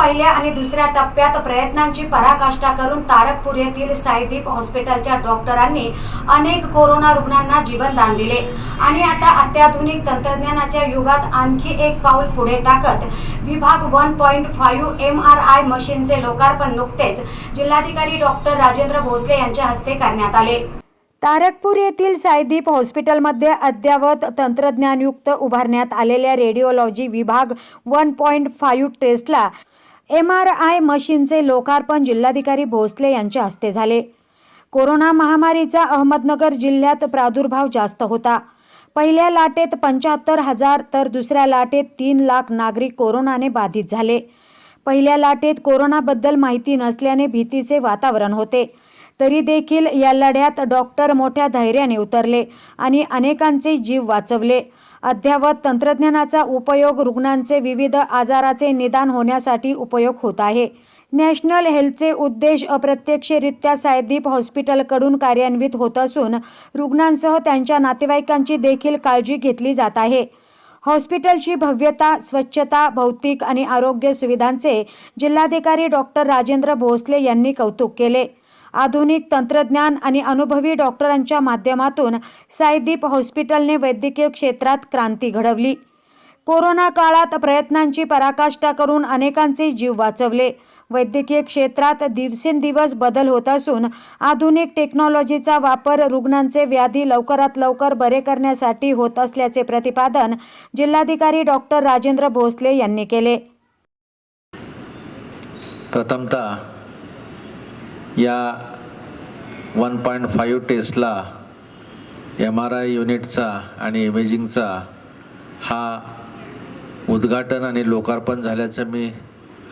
पहिल्या आणि दुसऱ्या टप्प्यात प्रयत्नांची पराकाष्ठा करून तारकपूर येथील साईदीप हॉस्पिटलच्या डॉक्टरांनी अनेक कोरोना रुग्णांना जीवनदान दिले आणि आता अत्याधुनिक तंत्रज्ञानाच्या युगात आणखी एक पाऊल पुढे टाकत विभाग 1.5 MRI मशीनचे लोकार्पण नुकतेच जिल्हाधिकारी डॉक्टर राजेंद्र भोसले यांच्या हस्ते करण्यात आले। तारकपूर येथील साईदीप हॉस्पिटलमध्ये अद्ययावत तंत्रज्ञानयुक्त उभारण्यात आलेल्या रेडिओलॉजी विभाग 1.5 टेस्ला MRI मशीनचे लोकार्पण जिल्हाधिकारी भोसले यांच्या हस्ते झाले। कोरोना महामारीचा अहमदनगर जिल्ह्यात प्रादुर्भाव जास्त होता। पहिल्या लाटेत 75,000 तर दुसऱ्या लाटेत 3 लाख नागरिक कोरोनाने बाधित झाले। पहिल्या लाटेत कोरोनाबद्दल माहिती नसल्याने भीतीचे वातावरण होते, तरी देखील या लढ्यात डॉक्टर मोठ्या धैर्याने उतरले आणि अनेकांचे जीव वाचवले। अद्ययावत तंत्रज्ञानाचा उपयोग रुग्णांचे विविध आजाराचे निदान होण्यासाठी उपयोग होत आहे। नॅशनल हेल्थचे उद्देश अप्रत्यक्षरित्या साईदीप हॉस्पिटलकडून कार्यान्वित होत असून रुग्णांसह त्यांच्या नातेवाईकांची देखील काळजी घेतली जात आहे। हॉस्पिटलची भव्यता, स्वच्छता, भौतिक आणि आरोग्य सुविधांचे जिल्हाधिकारी डॉक्टर राजेंद्र भोसले यांनी कौतुक केले। आधुनिक तंत्रज्ञान आणि अनुभवी डॉक्टरांच्या माध्यमातून साईदीप हॉस्पिटलने वैद्यकीय क्षेत्रात क्रांती घडवली। कोरोना काळात प्रयत्नांची पराकाष्ठा करून अनेकांचे जीव वाचवले। वैद्यकीय क्षेत्रात दिवसेंदिवस बदल होत असून आधुनिक टेक्नॉलॉजीचा वापर रुग्णांचे व्याधी लवकरात लवकर बरे करण्यासाठी होत असल्याचे प्रतिपादन जिल्हाधिकारी डॉक्टर राजेंद्र भोसले यांनी केले। प्रथमतः या 1.5 टेस्ला MRI युनिटचा आणि इमेजिंगचा हा उद्घाटन आणि लोकार्पण झाल्याचं मी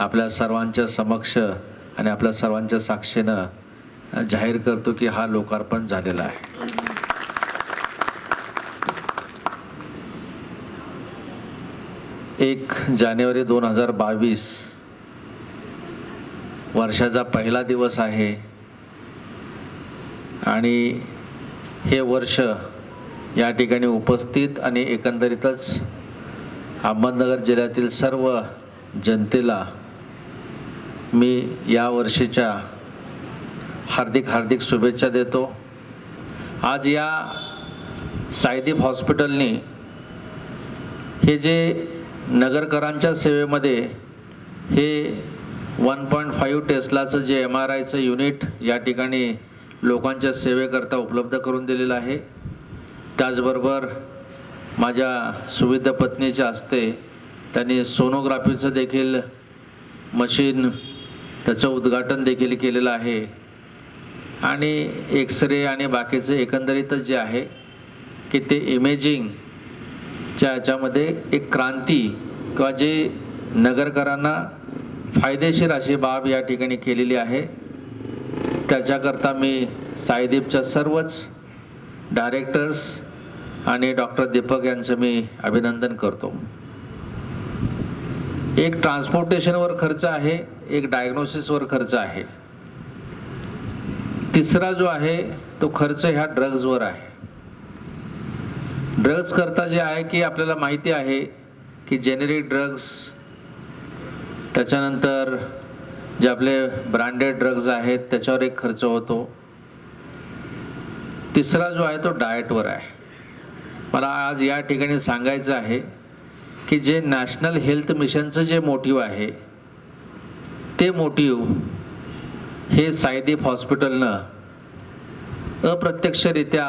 आपल्या सर्वांच्या समक्ष आणि आपल्या सर्वांच्या साक्षीनं जाहीर करतो की हा लोकार्पण झालेला आहे। 1 जानेवारी 2022 वर्षाचा पहिला दिवस आहे आणि हे वर्ष या ठिकाणी उपस्थित आणि एकंदरीतच अहमदनगर जिल्ह्यातील सर्व जनतेला मी या वर्षीच्या हार्दिक शुभेच्छा देतो। आज या साईदीप हॉस्पिटलने हे जे नगरकरांच्या सेवेमध्ये हे 1.5 टेस्लाचं जे MRIचं युनिट या ठिकाणी लोकांच्या सेवेकरता उपलब्ध करून दिलेलं आहे। त्याचबरोबर माझ्या सुविध पत्नीच्या हस्ते त्यांनी सोनोग्राफीचं देखील मशीन त्याचं उद्घाटन देखील केलेलं आहे आणि एक्सरे आणि बाकीचे एकंदरीतच जे आहे की ते इमेजिंगच्या याच्यामध्ये एक क्रांती किंवा जे नगरकरांना फायदेशीर अशी बाब या ठिकाणी केलेली आहे। त्याच्याकरता मी साईदीपच्या सर्वच डायरेक्टर्स आणि डॉक्टर दीपक यांचं मी अभिनंदन करतो। एक ट्रान्सपोर्टेशनवर खर्च आहे, एक डायग्नोसिसवर खर्च आहे, तिसरा जो आहे तो खर्च ह्या ड्रग्जवर आहे। ड्रग्ज करता जे आहे की आपल्याला माहिती आहे की जेनेरिक ड्रग्ज, त्याच्यानंतर जे आपले ब्रँडेड ड्रग्ज आहेत त्याच्यावर एक खर्च होतो। तिसरा जो आहे तो डाएटवर आहे। मला आज या ठिकाणी सांगायचं आहे की जे नॅशनल हेल्थ मिशनचं जे मोटिव्ह आहे ते मोटिव्ह हे साईदीप हॉस्पिटलनं अप्रत्यक्षरित्या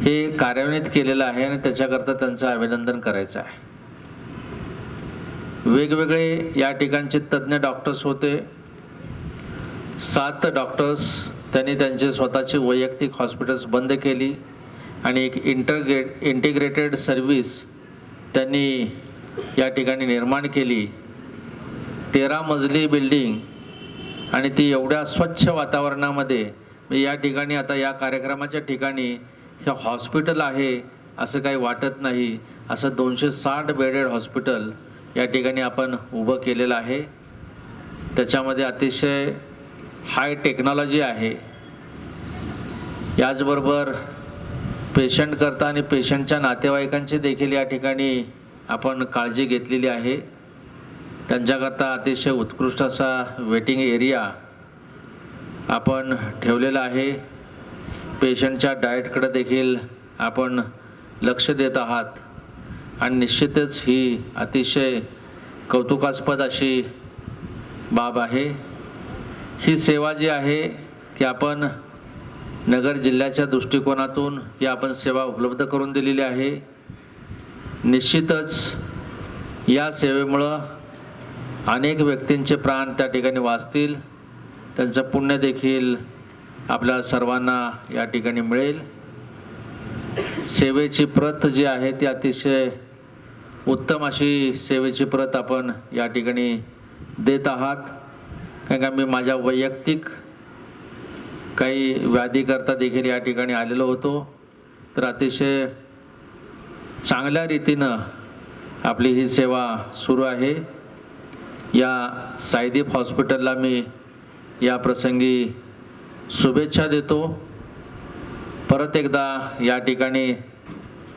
हे कार्यान्वित केलेलं आहे आणि त्याच्याकरता त्यांचं अभिनंदन करायचं आहे। वेगवेगळे या ठिकाणचे तज्ञ डॉक्टर्स होते। 7 डॉक्टर्स त्यांनी त्यांचे स्वतःची वैयक्तिक हॉस्पिटल्स बंद केली आणि एक इंटिग्रेटेड सर्व्हिस त्यांनी या ठिकाणी निर्माण केली। 13 मजली बिल्डिंग आणि ती एवढ्या स्वच्छ वातावरणामध्ये मी या ठिकाणी आता या कार्यक्रमाच्या ठिकाणी हे हॉस्पिटल आहे असं काही वाटत नाही। असं 260 बेडेड हॉस्पिटल या ठिकाणी आपण उभं केलेलं आहे। त्याच्यामध्ये अतिशय हाय टेक्नॉलॉजी आहे। याचबरोबर पेशंट करता आणि पेशंटच्या नातेवाईकांची देखील या ठिकाणी आपण काळजी घेतलेली आहे। त्यांच्याकरता अतिशय उत्कृष्ट असा वेटिंग एरिया आपण ठेवलेला आहे. पेशंटच्या डाएटकडे देखील आपण लक्ष देत आहात आणि निश्चितच ही अतिशय कौतुकास्पद अशी बाब आहे. ही सेवा जी आहे की आपण नगर जिल्ह्याच्या दृष्टिकोनातून ही आपण सेवा उपलब्ध करून दिलेली आहे. निश्चितच या सेवेमुळं अनेक व्यक्तींचे प्राण त्या ठिकाणी वाचतील. त्यांचं पुण्य देखील आपल्या सर्वांना या ठिकाणी मिळेल. सेवेची प्रत जी आहे ती अतिशय उत्तम अशी सेवेची प्रत आपण या ठिकाणी देत आहात. कारण का मी माझ्या वैयक्तिक काही व्याधीकरता देखील या ठिकाणी आलेलो होतो. तर अतिशय चांगल्या रीतीनं आपली ही सेवा सुरू आहे. या साईदीप हॉस्पिटलला मी या प्रसंगी शुभेच्छा देतो. परत एकदा या ठिकाणी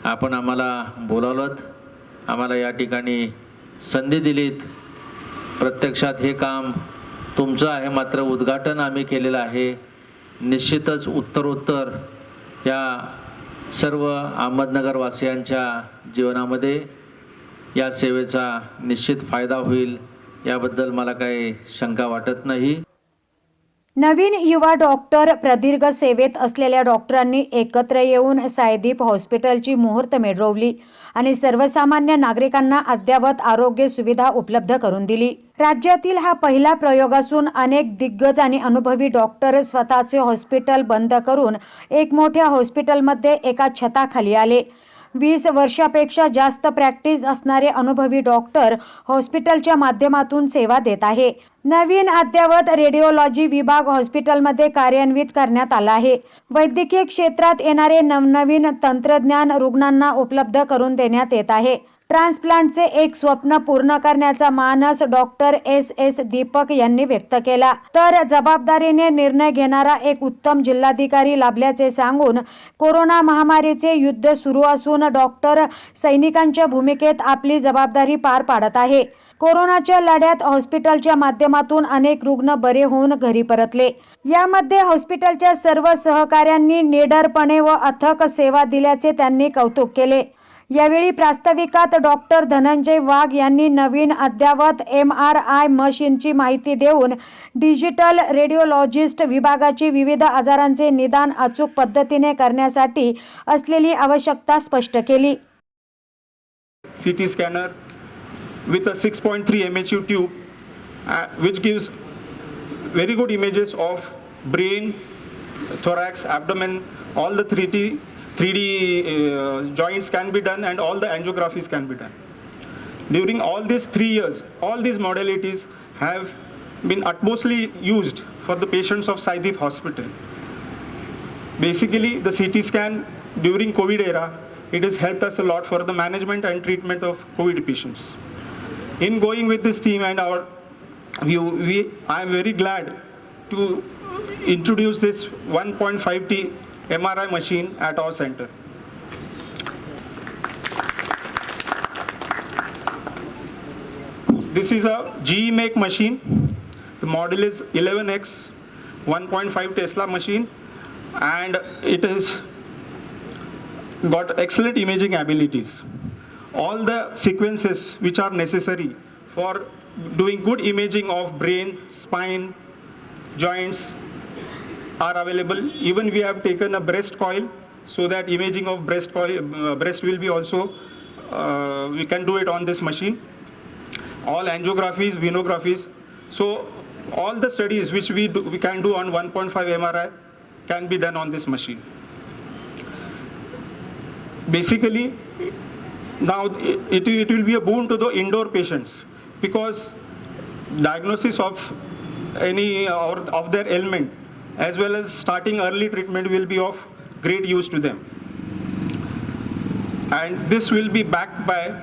आपण आम्हाला बोलावलंत, आम्हाला या ठिकाणी संधी दिलीत. प्रत्यक्षात हे काम तुमचं आहे, मात्र उद्घाटन आम्ही केलेलं आहे. निश्चितच उत्तरोत्तर या सर्व अहमदनगरवासियांच्या जीवनामध्ये या सेवेचा निश्चित फायदा होईल याबद्दल मला काही शंका वाटत नाही. नवीन युवा डॉक्टर प्रदीर्घ सेवेत असलेल्या डॉक्टरांनी एकत्र येऊन साईदीप हॉस्पिटलची मुहूर्तमेढ रोवली आणि सर्वसामान्य नागरिकांना अद्ययावत आरोग्य सुविधा उपलब्ध करून दिली. राज्यातील हा पहिला प्रयोग असून अनेक दिग्गज आणि अनुभवी डॉक्टर स्वतःचे हॉस्पिटल बंद करून एक मोठ्या हॉस्पिटलमध्ये एका छताखाली आले. 20 वर्षापेक्षा जास्त प्रॅक्टिस असणारे अनुभवी डॉक्टर हॉस्पिटलच्या माध्यमातून सेवा देत आहे. नवीन अद्ययावत रेडिओलॉजी विभाग हॉस्पिटलमध्ये कार्यान्वित करण्यात आला आहे. वैद्यकीय क्षेत्रात येणारे नवनवीन तंत्रज्ञान रुग्णांना उपलब्ध करून देण्यात येत आहे. ट्रान्सप्लांटचे एक स्वप्न पूर्ण करण्याचा मानस डॉक्टर एस दीपक यांनी व्यक्त केला. तर जबाबदारीने निर्णय घेणारा एक उत्तम जिल्हाधिकारी लाभल्याचे सांगून कोरोना महामारीचे युद्ध सुरू असून डॉक्टर सैनिकांच्या भूमिकेत आपली जबाबदारी पार पाडत आहे. कोरोनाच्या लढ्यात हॉस्पिटलच्या माध्यमातून अनेक रुग्ण बरे होऊन घरी परतले. यामध्ये हॉस्पिटलच्या सर्व सहकाऱ्यांनी निडरपणे व अथक सेवा दिल्याचे त्यांनी कौतुक केले. यावेळी प्रास्ताविकात डॉक्टर धनंजय वाघ यांनी नवीन अद्ययावत MRI मशीनची माहिती देऊन डिजिटल रेडिओलॉजिस्ट विभागाची विविध आजारांचे निदान अचूक पद्धतीने करण्यासाठी असलेली आवश्यकता स्पष्ट केली. CT scanner with a 6.3 MHU tube which gives very good images of brain, thorax, abdomen, all the 3D joints can be done and all the angiographies can be done. During all these 3 years, all these modalities have been utmostly used for the patients of Saidip Hospital. Basically, the CT scan during COVID era, it has helped us a lot for the management and treatment of COVID patients. In going with this theme and our view, I am very glad to introduce this 1.5T MRI machine at our center. This is a GE make machine. The model is 11X 1.5 Tesla machine and it has got excellent imaging abilities. All the sequences which are necessary for doing good imaging of brain, spine, joints are available. Even we have taken a breast coil so that imaging of breast will be also we can do it on this machine. All angiographies, venographies. So all the studies which we can do on 1.5 MRI can be done on this machine. Basically, now it will be a boon to the indoor patients because diagnosis of any or of their ailment as well as starting early treatment will be of great use to them. And this will be backed by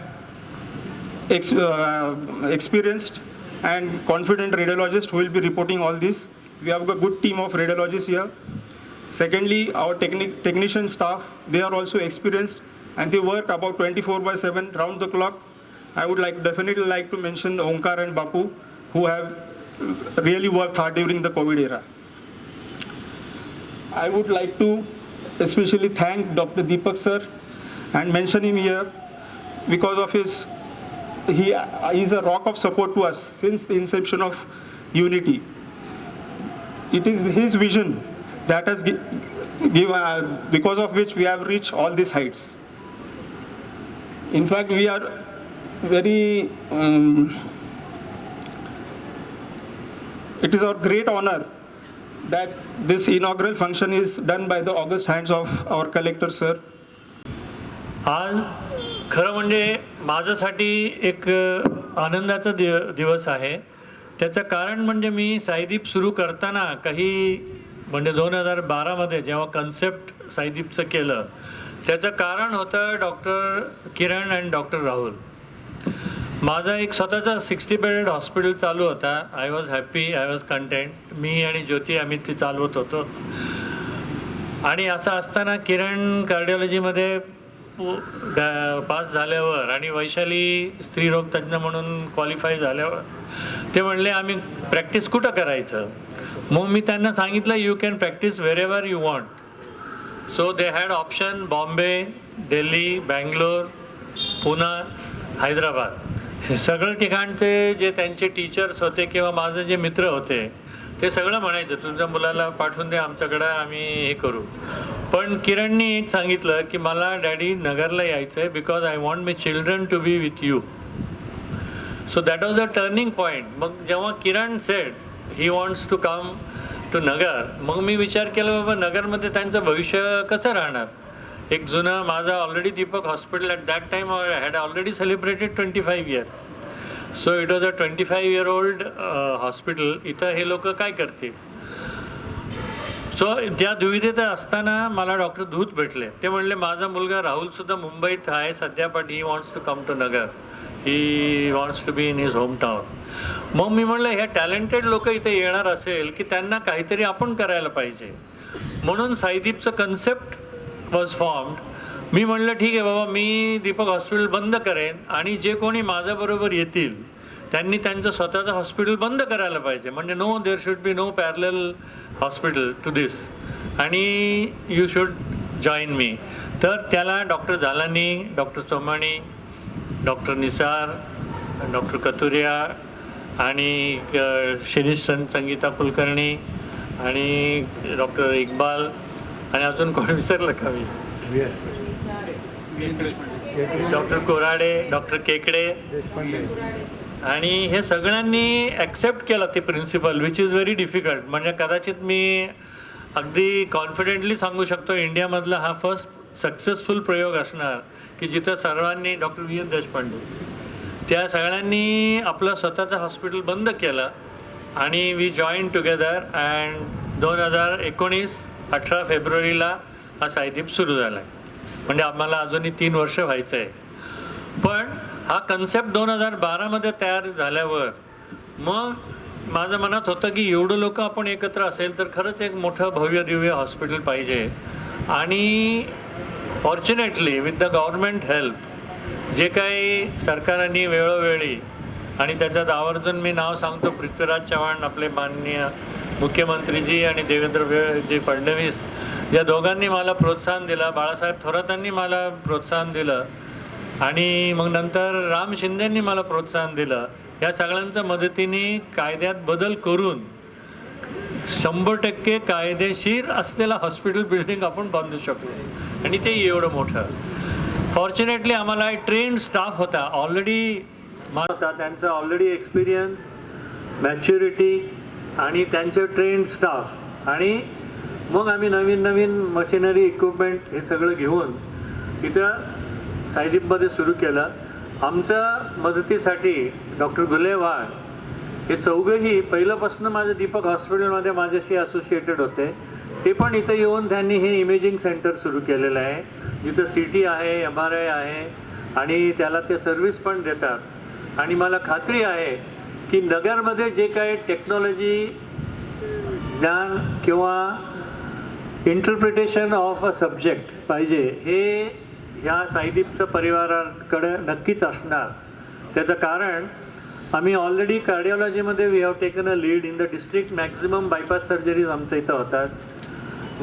experienced and confident radiologists who will be reporting all this. We have a good team of radiologists here. Secondly, our technician staff, they are also experienced and they work about 24/7 round the clock I would definitely like to mention Omkar and Bapu, who have really worked hard during the COVID era. I would like to especially thank Dr. Deepak sir and mention him here because of he is a rock of support to us since the inception of Unity. It is his vision that has because of which we have reached all these heights. In fact, we are very it is our great honor that this inaugural function is done by the august hands of our collector sir. आज खरं म्हणजे माझ्यासाठी एक आनंदाचा दिवस आहे. त्याचं कारण म्हणजे मी साईदीप सुरू करताना काही म्हणजे 2012मध्ये जेव्हा कन्सेप्ट साईदीपचं केलं त्याचं कारण होतं doctor Kiran and doctor Rahul. माझा एक स्वतःचा 60 बेडेड हॉस्पिटल चालू होता. I was happy, I was content. मी आणि ज्योती आम्ही ते चालवत होतो. आणि असं असताना किरण कार्डिओलॉजीमध्ये पास झाल्यावर आणि वैशाली स्त्रीरोग तज्ज्ञ म्हणून क्वालिफाय झाल्यावर ते म्हणले आम्ही प्रॅक्टिस कुठं करायचं. मग मी त्यांना सांगितलं you can practice wherever you want. So they had option Bombay, Delhi, Bangalore, Pune, Hyderabad. हे सगळं ठिकाणचे जे त्यांचे टीचर्स होते किंवा माझे जे मित्र होते ते सगळं म्हणायचं तुमच्या मुलाला पाठवून दे आमच्याकडं, आम्ही हे करू. पण किरणनी एक सांगितलं की मला डॅडी नगरला यायचं आहे because I want my children to be with you. So that was a turning point. मग जेव्हा Kiran said he wants to come to Nagar, मग मी विचार केला बाबा नगरमध्ये त्यांचं भविष्य कसं राहणार. एक जुनं माझं already Deepak hospital at that time had already celebrated 25 years. So it was a 25-year-old hospital. इथं हे लोक काय करतील. सो त्या दुविधेत असताना मला डॉक्टर धूत भेटले. ते म्हणले माझा मुलगा राहुलसुद्धा मुंबईत आहे सध्या but he wants to come to Nagar, he wants to be in his hometown. मग मी म्हणलं ह्या टॅलेंटेड लोक इथे येणार असेल की त्यांना काहीतरी आपण करायला पाहिजे. म्हणून साईदीपचं कन्सेप्ट वॉज फॉर्म्ड. मी म्हणलं ठीक आहे बाबा मी दीपक हॉस्पिटल बंद करेन आणि जे कोणी माझ्याबरोबर येतील त्यांनी त्यांचं स्वतःचं हॉस्पिटल बंद करायला पाहिजे. म्हणजे no there should be no parallel hospital to this आणि यू शुड जॉईन मी. तर त्याला doctor Jhalani, doctor Chomani, doctor Nisar, doctor Katuria आणि शिरीष संगीता कुलकर्णी आणि डॉक्टर इक्बाल आणि अजून कोण विसरलं का मी, डॉक्टर कोराडे, डॉक्टर केकडे आणि हे सगळ्यांनी ॲक्सेप्ट केलं ते principle which is very difficult. म्हणजे कदाचित मी अगदी कॉन्फिडेंटली सांगू शकतो इंडियामधला हा फर्स्ट सक्सेसफुल प्रयोग असणार की जिथं सर्वांनी डॉक्टर व्ही एस देशपांडे त्या सगळ्यांनी आपलं स्वतःचं हॉस्पिटल बंद केलं आणि वी जॉईन टुगेदर अँड 2018 फेब्रुवारीला हा साईदीप सुरू झाला आहे. म्हणजे आम्हाला अजूनही 3 वर्ष व्हायचं आहे. पण हा कन्सेप्ट 2012मध्ये तयार झाल्यावर मग माझं मनात होतं की एवढं लोक आपण एकत्र असेल तर खरंच एक मोठं भव्य दिव्य हॉस्पिटल पाहिजे. आणि fortunately with the government help जे काही सरकारांनी वेळोवेळी आणि त्याच्यात आवर्जून मी नाव सांगतो पृथ्वीराज चव्हाण आपले माननीय मुख्यमंत्रीजी आणि देवेंद्रजी फडणवीस या दोघांनी मला प्रोत्साहन दिलं. बाळासाहेब थोरातांनी मला प्रोत्साहन दिलं आणि मग नंतर राम शिंदेंनी मला प्रोत्साहन दिलं. या सगळ्यांच्या मदतीने कायद्यात बदल करून 100% कायदेशीर असलेला हॉस्पिटल बिल्डिंग आपण बांधू शकलो आणि ते एवढं मोठं. फॉर्च्युनेटली आम्हाला ट्रेन्ड स्टाफ होता ऑलरेडी होता, त्यांचा ऑलरेडी एक्सपिरियन्स, मॅच्युरिटी आणि त्यांचं ट्रेन्ड स्टाफ आणि मग आम्ही नवीन नवीन मशिनरी इक्विपमेंट हे सगळं घेऊन इथं साईदीपमध्ये सुरू केलं. आमच्या मदतीसाठी डॉक्टर गुलेवाड हे चौघंही पहिल्यापासून माझ्या दीपक हॉस्पिटलमध्ये माझ्याशी असोसिएटेड होते. ते पण इथं येऊन त्यांनी हे इमेजिंग सेंटर सुरू केलेलं आहे जिथं CT आहे, MRI आहे आणि त्याला ते सर्व्हिस पण देतात. आणि मला खात्री आहे की नगरमध्ये जे काही टेक्नॉलॉजी ज्ञान किंवा इंटरप्रिटेशन ऑफ अ सब्जेक्ट पाहिजे हे ह्या साईदीपच्या परिवाराकडे नक्कीच असणार. त्याचं कारण आम्ही ऑलरेडी कार्डिओलॉजीमध्ये we have taken a lead in the district. Maximum bypass surgeries आमच्या इथं होतात.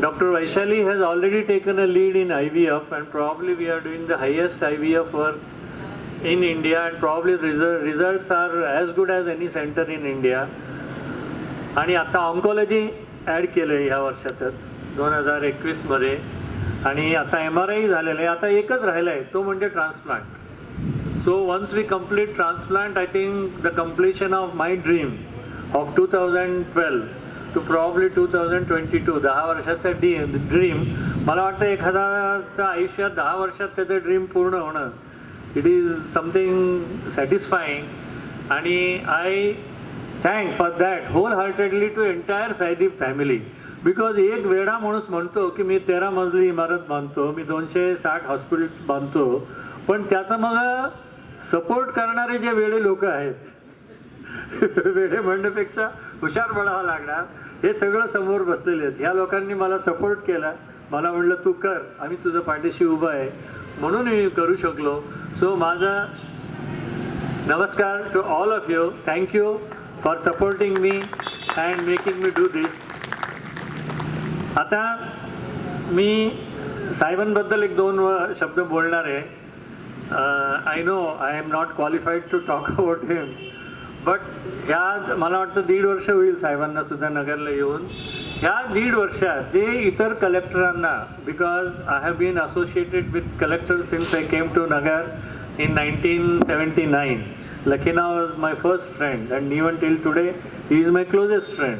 Dr. Vaishali has already taken a lead in IVF, and probably we are doing the highest IVF work in India, and probably results are as good as any center in India. आणि आता oncology add केलं आहे ह्या वर्षातच 2021 मध्ये, आणि आता MRI झालेलं आहे. आता एकच राहिलं आहे, तो म्हणजे transplant. So once we complete transplant, I think the completion of my dream of 2012 to probably 2022, 10 वर्षाचा ड्रीम, मला वाटतं एखाद्याचं आयुष्यात 10 वर्षात त्याचं ड्रीम पूर्ण होणं, इट इज समथिंग सॅटिस्फाईंग. आणि I thank for that wholeheartedly to entire Saideep family. Because एक वेडा माणूस म्हणतो की मी 13 मजली इमारत बांधतो, मी 260 हॉस्पिटल्स बांधतो, पण त्याचं मग सपोर्ट करणारे जे वेडे लोक आहेत, वेडे म्हणण्यापेक्षा हुशार बनावं लागणार, हे सगळं समोर बसलेले आहेत. ह्या लोकांनी मला सपोर्ट केला. मला म्हटलं तू कर, आम्ही तुझं पाठीशी उभं आहे, म्हणून मी करू शकलो. सो माझा नमस्कार to all of you. Thank you for supporting me and making me do this. आता मी साहेबांबद्दल एक 2 शब्द बोलणार आहे. I know I am not qualified to talk about him, but ह्या मला वाटतं 1.5 वर्ष होईल साहेबांना सुद्धा नगरला येऊन. ह्या 1.5 वर्षात जे इतर कलेक्टरांना, because I have been associated with collector since I came to Nagar in 1979. Lakina was my first friend, and even till today he is my closest friend.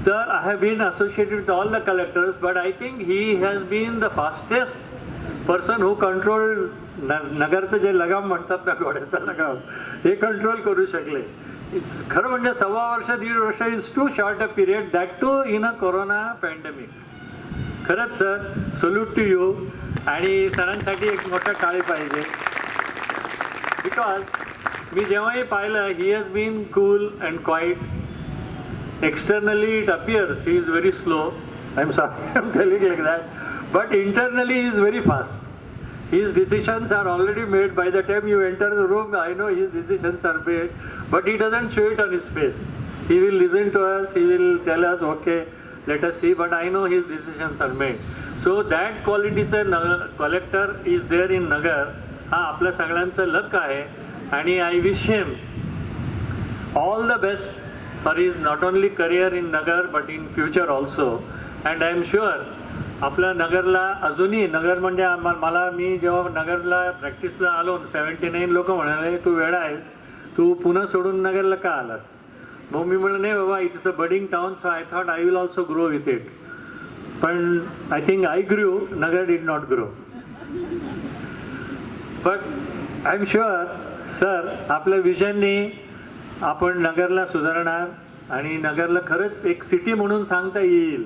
So I have been associated with all the collectors, but I think he has been the fastest person who controlled नगरचं जे लगाम म्हणतात ना, घोड्याचा लगाम, हे control करू शकले. खरं म्हणजे 1.25 वर्ष 1.5 वर्ष is too short a period, that too in a corona pandemic. खरंच सर, सल्यूट टू यू. आणि सरांसाठी एक मोठा टाळी पाहिजे. बिकॉज मी जेव्हाही पाहिलं, he has been cool and quiet. Externally it appears he is very slow, I am sorry I am telling like that, but internally he is very fast. His decisions are already made. By the time you enter the room, I know his decisions are made, but he doesn't show it on his face. He will listen to us, he will tell us, okay, let us see, but I know his decisions are made. So that qualityचं collector is there in Nagar. हा आपल्या सगळ्यांचं लक आहे. आणि I wish him all the best for his not only career in Nagar but in future also. And I am sure आपल्या नगरला अजूनही, नगर म्हणजे मला, मी जेव्हा नगरला प्रॅक्टिसला आलो 79 लोक म्हणाले तू वेडा आहेस, तू पुणे सोडून नगरला का आलास. मग मी म्हणलं नाही बाबा, it's a budding town, so I thought I will also grow with it. पण I think I grow, Nagar did not grow. But I am sure sir, आपल्या विजननी आपण नगरला सुधारणार आणि नगरला खरंच एक सिटी म्हणून सांगता येईल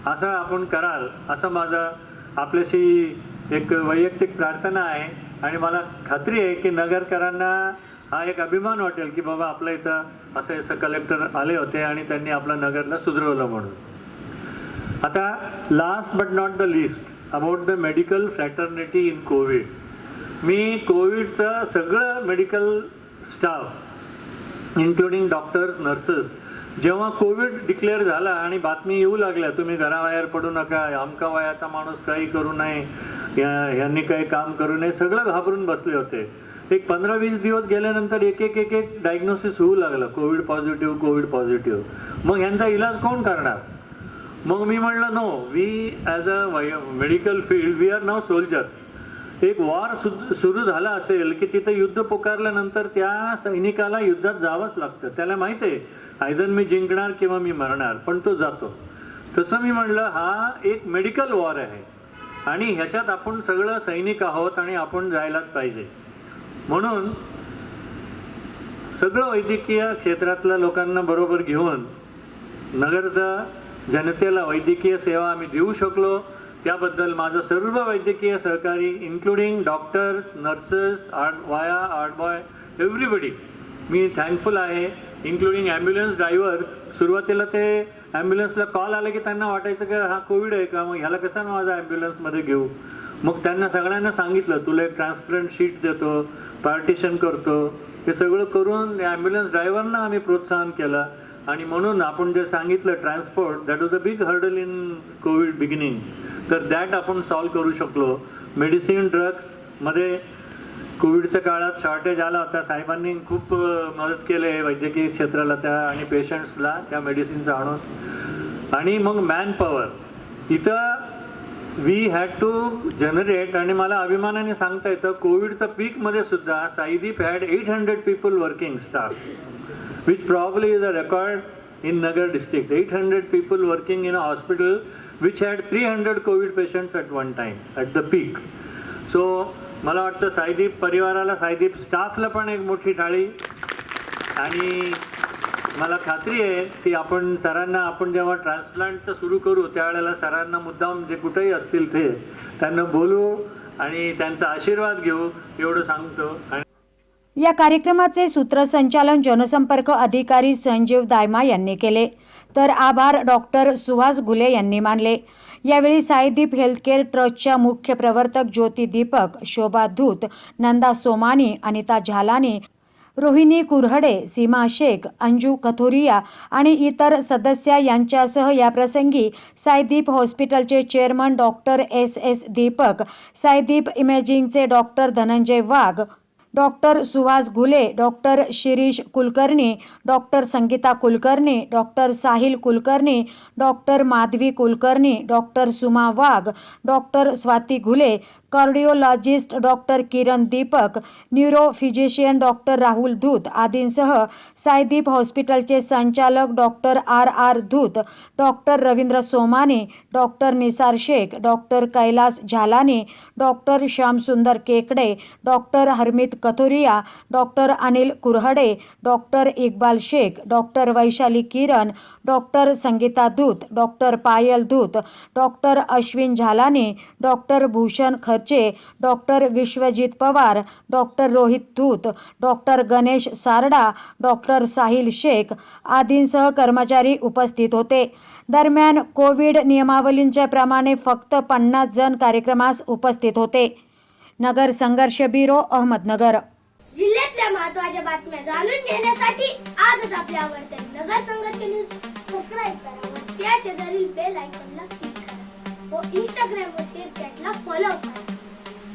असं आपण कराल, असं माझं आपल्याशी एक वैयक्तिक प्रार्थना आहे. आणि मला खात्री आहे की नगरकरांना हा एक अभिमान वाटेल की बाबा आपल्या इथं असं कलेक्टर आले होते आणि त्यांनी आपलं नगरला सुधारवलं म्हणून. आता last but not the least, about the medical fraternity in COVID. मी कोविडचं सगळं medical staff including doctors, nurses, जेव्हा कोविड डिक्लेअर झाला आणि बातमी येऊ लागल्या तुम्ही घराबाहेर पडू नका, अमका वयाचा माणूस काही करू नये, यांनी काही काम करू नये, सगळं घाबरून बसले होते. एक 15-20 दिवस गेल्यानंतर एक एक डायग्नोसिस होऊ लागलं, कोविड पॉझिटिव्ह. मग ह्यांचा इलाज कोण करणार. मग मी म्हणलं no, we as a medical field we are now soldiers. एक वॉर सुरू झाला असेल की तिथं युद्ध पुकारल्यानंतर त्या सैनिकाला युद्धात जावंच लागतं. त्याला माहिती आहे आयदर मी जिंकणार किंवा मी मरणार, पण तो जातो. तसं मी म्हणलं हा एक मेडिकल वॉर आहे आणि ह्याच्यात आपण सगळं सैनिक आहोत आणि आपण जायलाच पाहिजे. म्हणून सगळं वैद्यकीय क्षेत्रातल्या लोकांना बरोबर घेऊन नगरचा जनतेला वैद्यकीय सेवा आम्ही देऊ शकलो, त्याबद्दल माझं सर्व वैद्यकीय सहकारी इन्क्लुडिंग डॉक्टर्स, नर्सेस, वाया, आर्टबॉय, एव्हरीबडी मी थँकफुल आहे. Including ambulance drivers. सुरुवातीला ते ॲम्ब्युलन्सला कॉल आला की त्यांना वाटायचं की हा कोविड आहे का, मग ह्याला कसा माझा ॲम्ब्युलन्समध्ये घेऊ. मग त्यांना सगळ्यांना सांगितलं तुला एक ट्रान्सपरंट शीट देतो, पार्टिशन करतो, हे सगळं करून ॲम्ब्युलन्स ड्रायव्हरना आम्ही प्रोत्साहन केलं. आणि म्हणून आपण जे सांगितलं transport, that was a big hurdle in Covid beginning, तर दॅट आपण सॉल्व्ह करू शकलो. मेडिसिन ड्रग्समध्ये कोविडच्या काळात शॉर्टेज आला होता, साहेबांनी खूप मदत केली वैद्यकीय क्षेत्राला त्या आणि पेशंट्सला त्या मेडिसिन्स आणून. आणि मग मॅन पॉवर इथं वी हॅड टू जनरेट. आणि मला अभिमानाने सांगता येतं कोविडच्या पीकमध्ये सुद्धा Saideep had 800 people working staff, which probably is a record in Nagar district. 800 people working in a hospital which had 300 COVID patients at one time at the peak. So मला वाटतं साईदीप परिवाराला, साईदीप स्टाफला पण एक मोठी टाळी. आणि मला खात्री आहे की आपण सरांना, आपण जेव्हा ट्रान्सप्लांटचं सुरू करू त्यावेळेला सरांना मुद्दाम जे कुठेही असतील ते त्यांना बोलू आणि त्यांचा आशीर्वाद घेऊ एवढं सांगतो. या कार्यक्रमाचे सूत्रसंचालन जनसंपर्क अधिकारी संजीव दायमा यांनी केले, तर आभार डॉक्टर सुहास घुले यांनी मानले. यावेळी साईदीप हेल्थकेअर ट्रस्टच्या मुख्य प्रवर्तक ज्योती दीपक, शोभा धूत, नंदा सोमानी, अनिता झालानी, रोहिणी कुऱ्हडे, सीमा शेख, अंजू कथोरिया आणि इतर सदस्य यांच्यासह याप्रसंगी साईदीप हॉस्पिटलचे chairman doctor SS Deepak, Saideep इमेजिंगचे doctor Dhananjay Wagh, doctor Suhas Ghule, doctor Shirish Kulkarni, doctor Sangeeta Kulkarni, doctor Sahil Kulkarni, doctor Madhavi Kulkarni, doctor Suma Wagh, doctor Swati Ghule, cardiologist doctor Kiran Deepak, neurophysician doctor Rahul Dhoot आदींसह साईदीप हॉस्पिटलचे संचालक doctor RR Dhoot, doctor Ravindra Somani, doctor Nisar Shaikh, doctor Kailas Jhalani, doctor Shyamsundar Kekade, doctor Harmeet Kathoria, doctor Anil Kurhade, doctor Iqbal Shaikh, doctor Vaishali किरण, डॉक्टर संगीता धूत, डॉक्टर पायल धूत, डॉक्टर अश्विन झालानी, डॉक्टर भूषण खर्चे, डॉक्टर विश्वजित पवार, डॉक्टर रोहित धूत, doctor Ganesh Sarda, doctor Sahil Shaikh आदींसह कर्मचारी उपस्थित होते. दरम्यान कोविड नियमावलींच्या प्रमाणे फक्त 50 जण कार्यक्रमास उपस्थित होते. नगर संघर्ष ब्युरो, अहमदनगर. जिल्ह्यातल्या महत्त्वाच्या बातम्या जाणून घेण्यासाठी आजच आपल्या आवडत्या नगर संघर्ष न्यूज सबस्क्राईब करा व त्या शेजारील बेल आयकॉनला क्लिक करा व इंस्टाग्राम व शेअर चॅटला फॉलो करा.